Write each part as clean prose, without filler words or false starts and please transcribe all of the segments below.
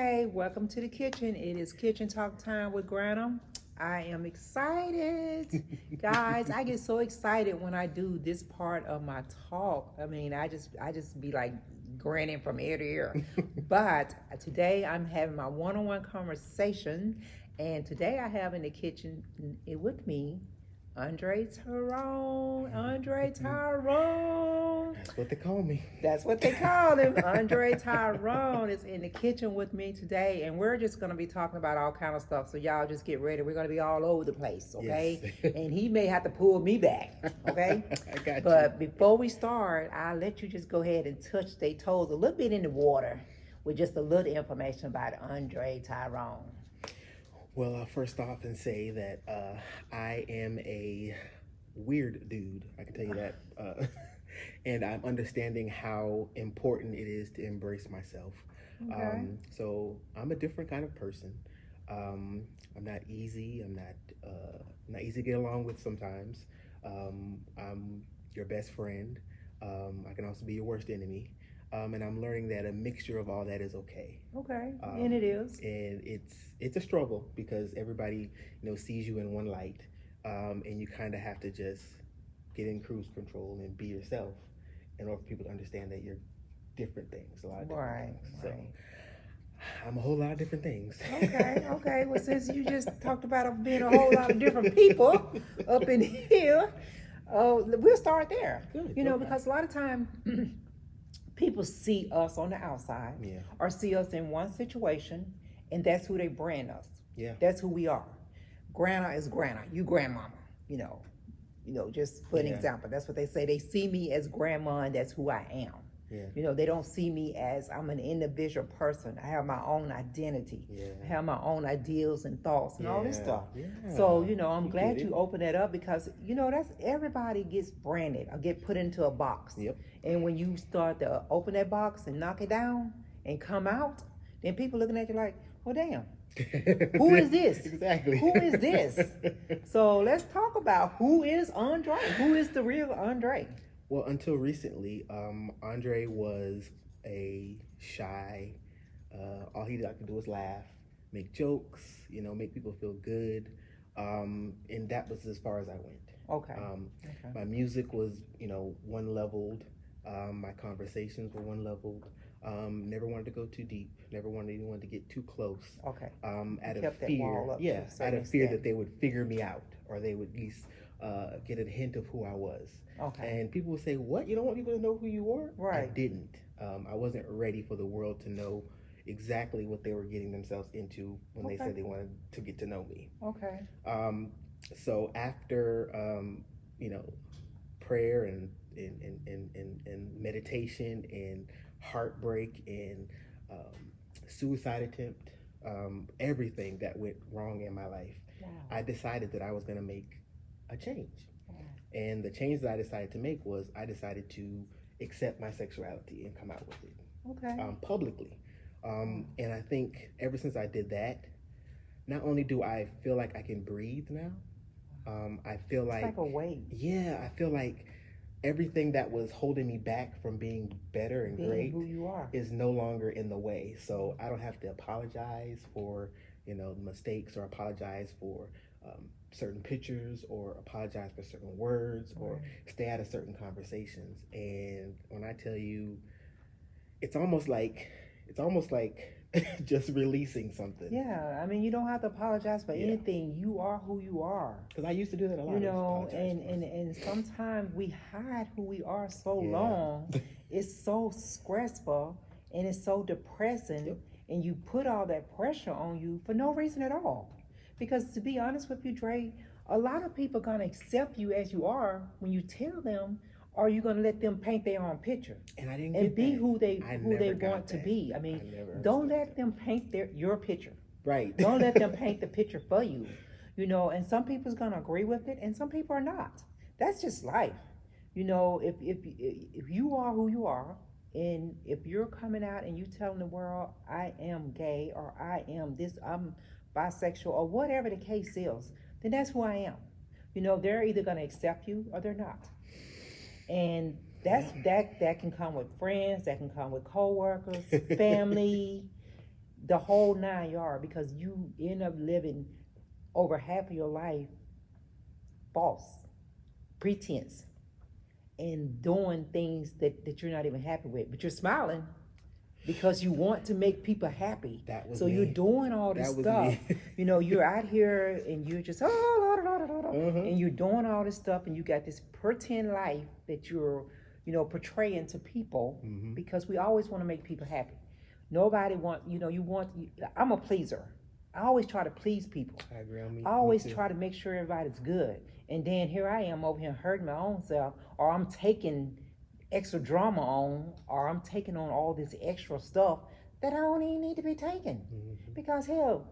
Hey, welcome to the kitchen. It is kitchen talk time with Granna. I am excited. Guys, I get so excited when I do this part of my talk. I mean, I just be like grinning from ear to ear. But today I'm having my one-on-one conversation, and today I have in the kitchen with me Andre Tyrone. Andre Tyrone. That's what they call me. That's what they call him. Andre Tyrone is in the kitchen with me today, and we're just going to be talking about all kind of stuff. So y'all just get ready. We're going to be all over the place, okay? Yes. And he may have to pull me back, okay? I got But you. before we start, I'll let you just go ahead and touch their toes a little bit in the water with just a little information about Andre Tyrone. Well, I'll first off and say that I am a weird dude. I can tell you that. And I'm understanding how important it is to embrace myself. Okay. So I'm a different kind of person. I'm not easy. I'm not easy to get along with sometimes. I'm your best friend. I can also be your worst enemy. And I'm learning that a mixture of all that is okay. Okay, and it is. And it's a struggle because everybody sees you in one light, and you kind of have to just get in cruise control and be yourself in order for people to understand that you're different things, a lot of different things. So I'm a whole lot of different things. Okay. Well, since you just talked about being a whole lot of different people up in here, we'll start there. Good. Because a lot of time people see us on the outside, Yeah. or see us in one situation, and that's who they brand us. Yeah. That's who we are. Granna is Granna. You grandmama. Just for an Yeah. example, that's what they say. They see me as grandma, and that's who I am. Yeah. They don't see me as I'm an individual person. I have my own identity. Yeah. I have my own ideals and thoughts and all this stuff. Yeah. So, I'm You glad get it. you opened that up because, that's everybody gets branded or get put into a box. Yep. And when you start to open that box and knock it down and come out, then people looking at you like, oh, damn. Who is this? Exactly. Who is this? So let's talk about who is Andre. Who is the real Andre? Well, until recently, Andre was a shy. All he liked to do was laugh, make jokes, make people feel good, and that was as far as I went. Okay. My music was, one leveled. My conversations were one leveled. Never wanted to go too deep. Never wanted anyone to get too close. Okay. Out of kept that fear, wall up to a out certain of fear extent. that they would figure me out, or they would at least get a hint of who I was. Okay. And people would say, "What? You don't want people to know who you were?" Right. I didn't. I wasn't ready for the world to know exactly what they were getting themselves into when they said they wanted to get to know me. Okay. So after prayer and meditation and heartbreak and suicide attempt, everything that went wrong in my life, Wow. I decided that I was going to make a change. Wow. And the change that I decided to make was I decided to accept my sexuality and come out with it Okay. publicly. And I think ever since I did that, not only do I feel like I can breathe now, I feel It's like like a weight. yeah, I feel like everything that was holding me back from being better and Being great who you are. is no longer in the way. So I don't have to apologize for mistakes, or apologize for certain pictures, or apologize for certain words, or stay out of certain conversations. And when I tell you, it's almost like just releasing something. Yeah, I mean, you don't have to apologize for Yeah. anything. You are who you are. Because I used to do that a lot. And sometimes we hide who we are so Yeah. long. It's so stressful and it's so depressing. Yep. And you put all that pressure on you for no reason at all. Because to be honest with you, Dre, a lot of people gonna accept you as you are when you tell them, or are you gonna let them paint their own picture And I didn't and get be that. who they I never got want to that. be? I mean, never don't understood let them paint your picture. Right. Don't let them paint the picture for you. And some people's gonna agree with it, and some people are not. That's just life. If you are who you are, and if you're coming out and you telling the world, I am gay, or I am this, I'm bisexual, or whatever the case is, then that's who I am. They're either gonna accept you or they're not. And that can come with friends, that can come with coworkers, family. the whole 9 yards, because you end up living over half of your life false, pretense, and doing things that you're not even happy with, but you're smiling because you want to make people happy. That was so me. You're doing all this stuff. You're out here and you're just and you're doing all this stuff, and you got this pretend life that you're portraying to people, because we always want to make people happy. Nobody I'm a pleaser. I always try to please people. I agree on me. I always try to make sure everybody's good. And then here I am over here hurting my own self, or I'm taking extra drama on, or I'm taking on all this extra stuff that I don't even need to be taking. Because hell,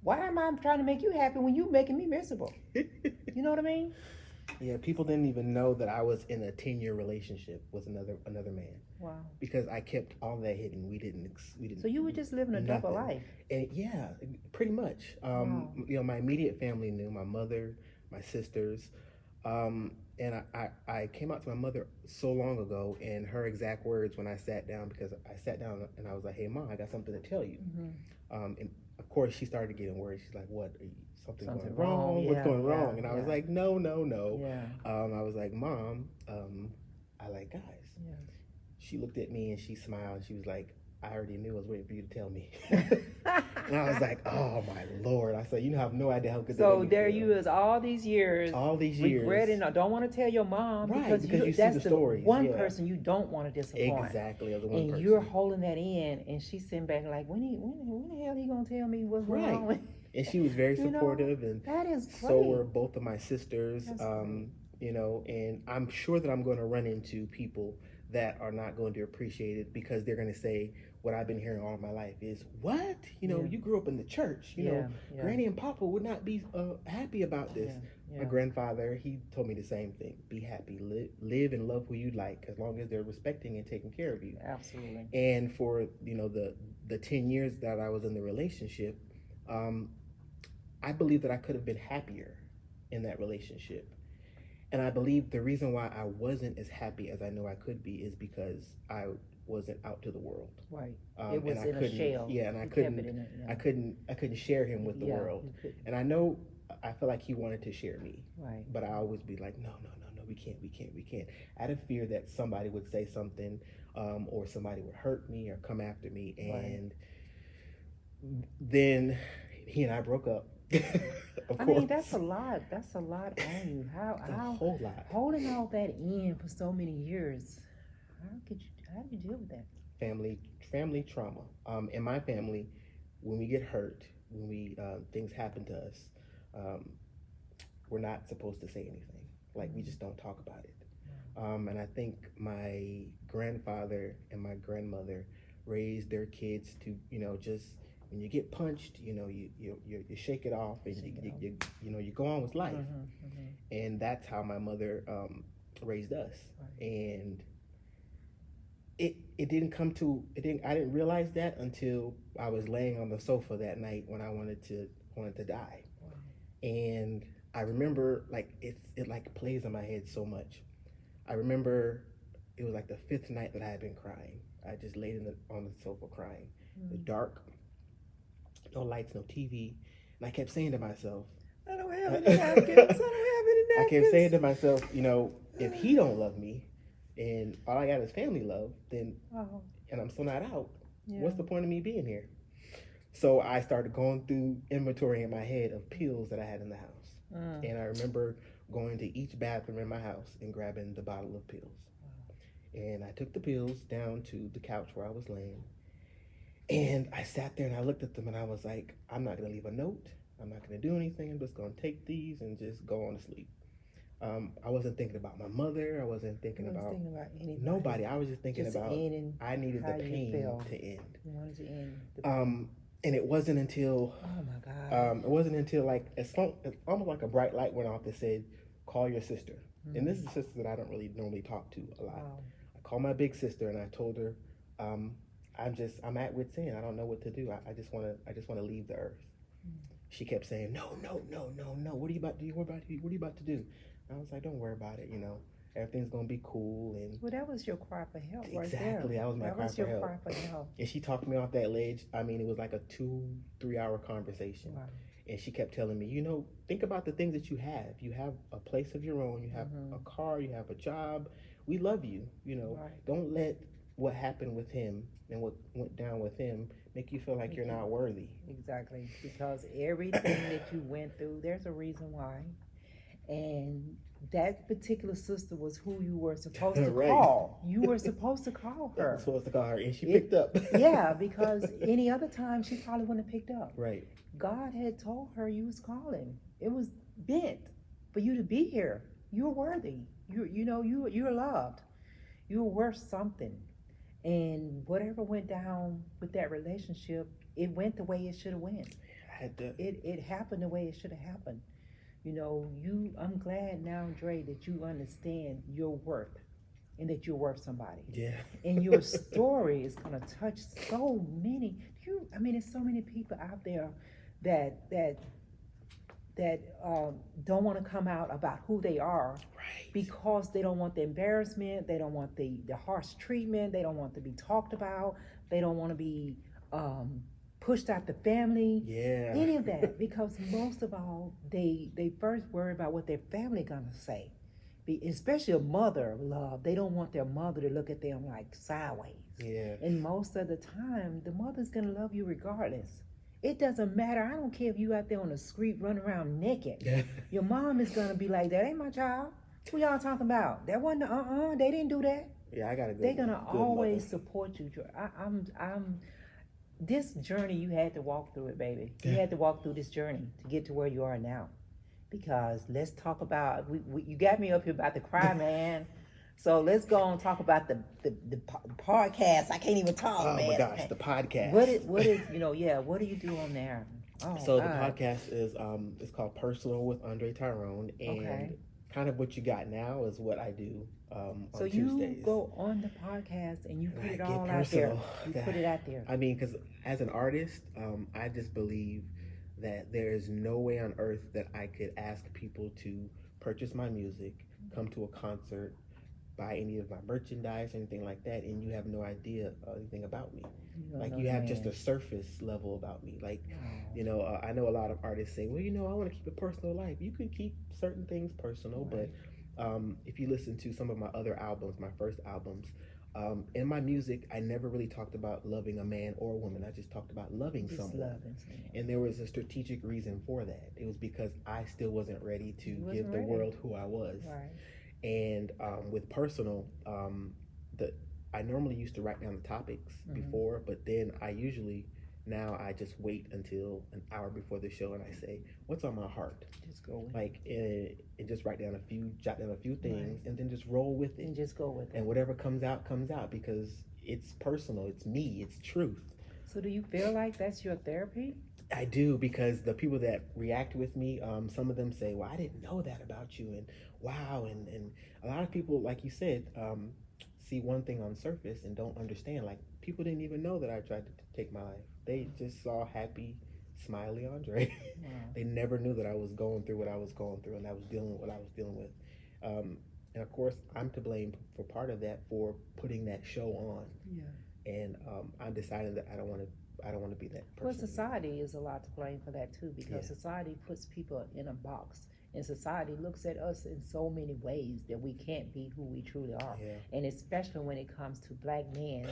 why am I trying to make you happy when you making me miserable? You know what I mean? Yeah, people didn't even know that I was in a 10-year relationship with another man. Wow. Because I kept all that hidden. We didn't. So you were just living a double life. And yeah, pretty much. Wow. My immediate family knew, my mother, my sisters, and I came out to my mother so long ago, and her exact words when I sat down, because I sat down and I was like, "Hey, Mom, I got something to tell you." And of course, she started getting worried. She's like, "What? Something going wrong? What's going wrong?" And I was like, "No." Yeah. I was like, "Mom, I like guys." Yeah. She looked at me and she smiled. And she was like, "I already knew. I was waiting for you to tell me." And I was like, "Oh my Lord!" I said, "You have no idea how good." So there you is, all these years, regretting. I don't want to tell your mom, right? Because you that's see the stories. One person you don't want to disappoint. Exactly, as the one and person. You're holding that in, and she's sitting back like, when the hell he gonna tell me what's going on? And she was very supportive, and that is great. So were both of my sisters. That's great. And I'm sure that I'm going to run into people that are not going to appreciate it, because they're going to say what I've been hearing all my life is, "What? You grew up in the church. Granny and Papa would not be happy about this." My grandfather, he told me the same thing. Be happy, live and love who you like, as long as they're respecting and taking care of you. Absolutely. And for the 10 years that I was in the relationship, I believe that I could have been happier in that relationship. And I believe the reason why I wasn't as happy as I know I could be is because I wasn't out to the world. Right. It was in a shell. Yeah, and I couldn't share him with the world. And I feel like he wanted to share me. Right. But I always be like, no, we can't. Out of fear that somebody would say something, or somebody would hurt me or come after me. And then he and I broke up. I mean, that's a lot. That's a lot on you. How a whole lot. Holding all that in for so many years. How did you deal with that? Family trauma. In my family, when we get hurt, when we things happen to us, we're not supposed to say anything. Like, we just don't talk about it. And I think my grandfather and my grandmother raised their kids to, just when you get punched, you shake it off, and you go on with life. And that's how my mother raised us. And I didn't realize that until I was laying on the sofa that night when I wanted to die. And I remember, like, it like plays in my head so much. I remember it was like the 5th night that I had been crying. I just laid on the sofa crying. The dark, no lights, no TV. And I kept saying to myself, I don't have any napkins. I kept saying to myself, if he don't love me and all I got is family love, then, and I'm still not out, what's the point of me being here? So I started going through inventory in my head of pills that I had in the house. And I remember going to each bathroom in my house and grabbing the bottle of pills. And I took the pills down to the couch where I was laying. And I sat there and I looked at them and I was like, I'm not going to leave a note. I'm not going to do anything. I'm just going to take these and just go on to sleep. I wasn't thinking about my mother. I wasn't thinking about nobody. I was just thinking about I needed the pain to end. You wanted to end. And it wasn't until like it's almost like a bright light went off that said, "Call your sister." And this is a sister that I don't really normally talk to a lot. I called my big sister and I told her, I'm at wit's end. I don't know what to do. I just want to leave the earth. She kept saying, no. What are you about to do? What are you about to do? And I was like, don't worry about it. everything's gonna be cool. And Well, that was your cry for help right there. exactly, that was my cry for help. Cry for help. And she talked me off that ledge. I mean, it was like a 2-3 hour conversation. Wow. And she kept telling me, think about the things that you have. You have a place of your own. You have a car. You have a job. We love you. Right. Don't let what happened with him and what went down with him make you feel like you're not worthy. Exactly. Because everything that you went through, there's a reason why. And that particular sister was who you were supposed to Right. call. You were supposed to call her. I was supposed to call her, and she picked up. Yeah, because any other time she probably wouldn't have picked up. Right. God had told her you was calling. It was meant for you to be here. You're worthy. You're loved. You're worth something. And whatever went down with that relationship, it went the way it should have went. It happened the way it should have happened. I'm glad now, Dre, that you understand your worth and that you're worth somebody. Yeah. And your story is gonna touch so many. There's so many people out there that don't want to come out about who they are, right, because they don't want the embarrassment, they don't want the harsh treatment, they don't want to be talked about, they don't want to be pushed out the family, any of that, because most of all, they first worry about what their family gonna say, especially a mother, love. They don't want their mother to look at them like sideways. Yeah. And most of the time, the mother's gonna love you regardless. It doesn't matter. I don't care if you out there on the street running around naked. Your mom is gonna be like, that ain't my child. Who y'all talking about? That wasn't they didn't do that. Yeah, I gotta go. They're gonna always support you. I'm this journey, you had to walk through it, baby. You had to walk through this journey to get to where you are now. Because let's talk about, you got me up here about to cry, man. So let's go on and talk about the podcast. I can't even talk, man. Oh my gosh, the podcast. What is what do you do on there? So the podcast is it's called Personal with Andre Tyrone, and kind of what you got now is what I do on Tuesdays. So you go on the podcast and you put it all out there. You put it out there. I mean, because as an artist, I just believe that there is no way on earth that I could ask people to purchase my music, come to a concert, buy any of my merchandise, anything like that, and you have no idea anything about me. Like you have just a surface level about me. Like, I know a lot of artists say, well, I want to keep a personal life. You can keep certain things personal, but if you listen to some of my other albums, my first albums, in my music, I never really talked about loving a man or a woman. I just talked about loving someone. And there was a strategic reason for that. It was because I still wasn't ready to give the world who I was. Right. And with personal, I normally used to write down the topics before, but then now I just wait until an hour before the show and I say, what's on my heart? Just go with it. And just jot down a few things, and then just roll with it. And just go with it. And whatever comes out, because it's personal, it's me, it's truth. So do you feel like that's your therapy? I do, because the people that react with me, some of them say, well, I didn't know that about you, and wow, and a lot of people, like you said, see one thing on the surface and don't understand. Like, people didn't even know that I tried to take my life. They just saw happy, smiley Andre. Wow. They never knew that I was going through what I was going through, and I was dealing with what I was dealing with. And of course, I'm to blame for part of that, for putting that show on. Yeah. And I decided that I don't want to be that person. Well, society is a lot to blame for that too, because society puts people in a box, and society looks at us in so many ways that we can't be who we truly are. And especially when it comes to black men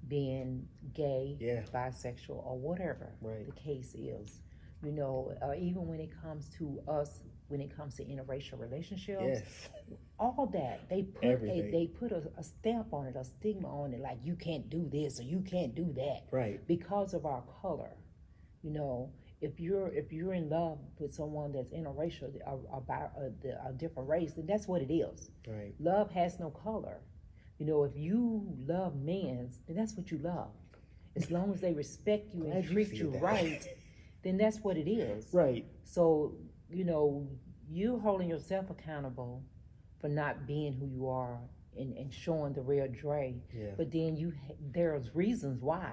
being gay, bisexual, or whatever the case is. Even when it comes to us, when it comes to interracial relationships, all that, they put a stamp on it, a stigma on it, like you can't do this or you can't do that, because of our color. If you're in love with someone that's interracial, about a different race, then that's what it is. Love has no color. If you love men, then that's what you love. As long as they respect you and treat you right, then that's what it is. So, you're holding yourself accountable for not being who you are and showing the real Dre. But then there's reasons why.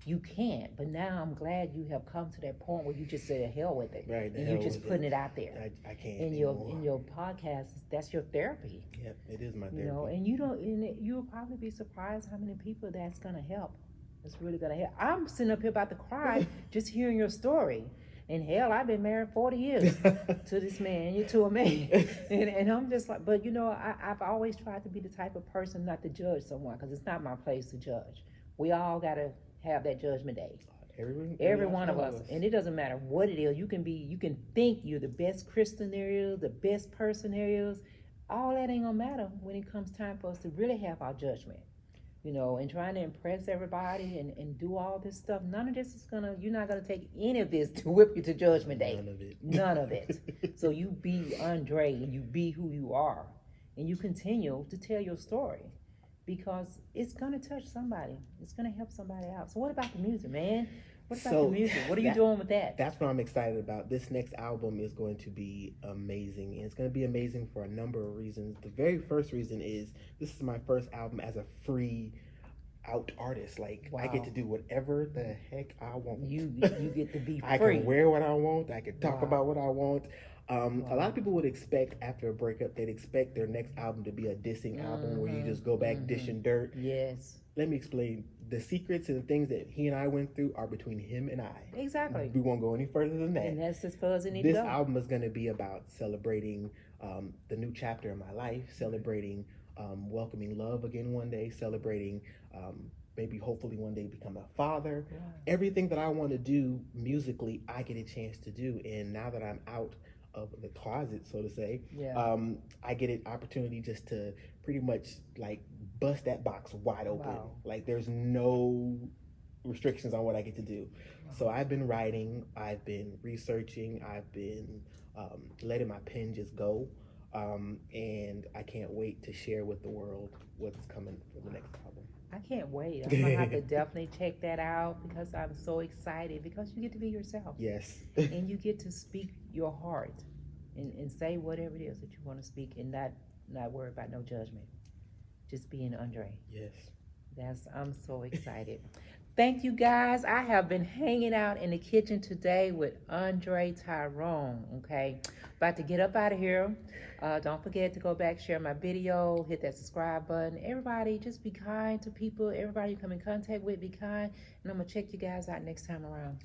you can't. But now I'm glad you have come to that point where you just say, hell with it. Right. And you're just putting it out there. I can't In anymore. your podcast, that's your therapy. Yep, it is my therapy. You know, and you'll probably be surprised how many people that's gonna help. It's really gonna help. I'm sitting up here about to cry just hearing your story. And hell, I've been married 40 years to this man, to a man. And I'm just like, but you know, I've always tried to be the type of person not to judge someone, because it's not my place to judge. We all gotta have that judgment day. Every one of us. And it doesn't matter what it is. You can think you're the best Christian there is, the best person there is. All that ain't gonna matter when it comes time for us to really have our judgment. You know, and trying to impress everybody and do all this stuff. None of this is you're not gonna take any of this to whip you to judgment day. None of it. None of it. So you be Andre and you be who you are. And you continue to tell your story, because it's gonna touch somebody. It's gonna help somebody out. So what about the music, man? What about the music? What are you doing with that? That's what I'm excited about. This next album is going to be amazing. And it's going to be amazing for a number of reasons. The very first reason is this is my first album as a free out artist. Like, wow. I get to do whatever the heck I want. You get to be free. I can wear what I want. I can talk about what I want. A lot of people would expect after a breakup, they'd expect their next album to be a dissing album where you just go back dishing dirt. Yes. Let me explain. The secrets and the things that he and I went through are between him and I. Exactly. We won't go any further than that. And that's as far as it needs to go. This album is going to be about celebrating the new chapter in my life, celebrating welcoming love again one day, celebrating maybe hopefully one day become a father. Yeah. Everything that I want to do musically, I get a chance to do. And now that I'm out of the closet, so to say, I get an opportunity just to pretty much like bust that box wide open. Wow. Like there's no restrictions on what I get to do. Wow. So I've been writing, I've been researching, I've been letting my pen just go. And I can't wait to share with the world what's coming for the next album. I can't wait. I'm gonna have to definitely check that out, because I'm so excited, because you get to be yourself. Yes. And you get to speak your heart and say whatever it is that you want to speak, and not worry about no judgment. Just being Andre. Yes. I'm so excited. Thank you guys. I have been hanging out in the kitchen today with Andre Tyrone. Okay. About to get up out of here. Don't forget to go back, share my video, hit that subscribe button. Everybody, just be kind to people. Everybody you come in contact with, be kind. And I'm going to check you guys out next time around.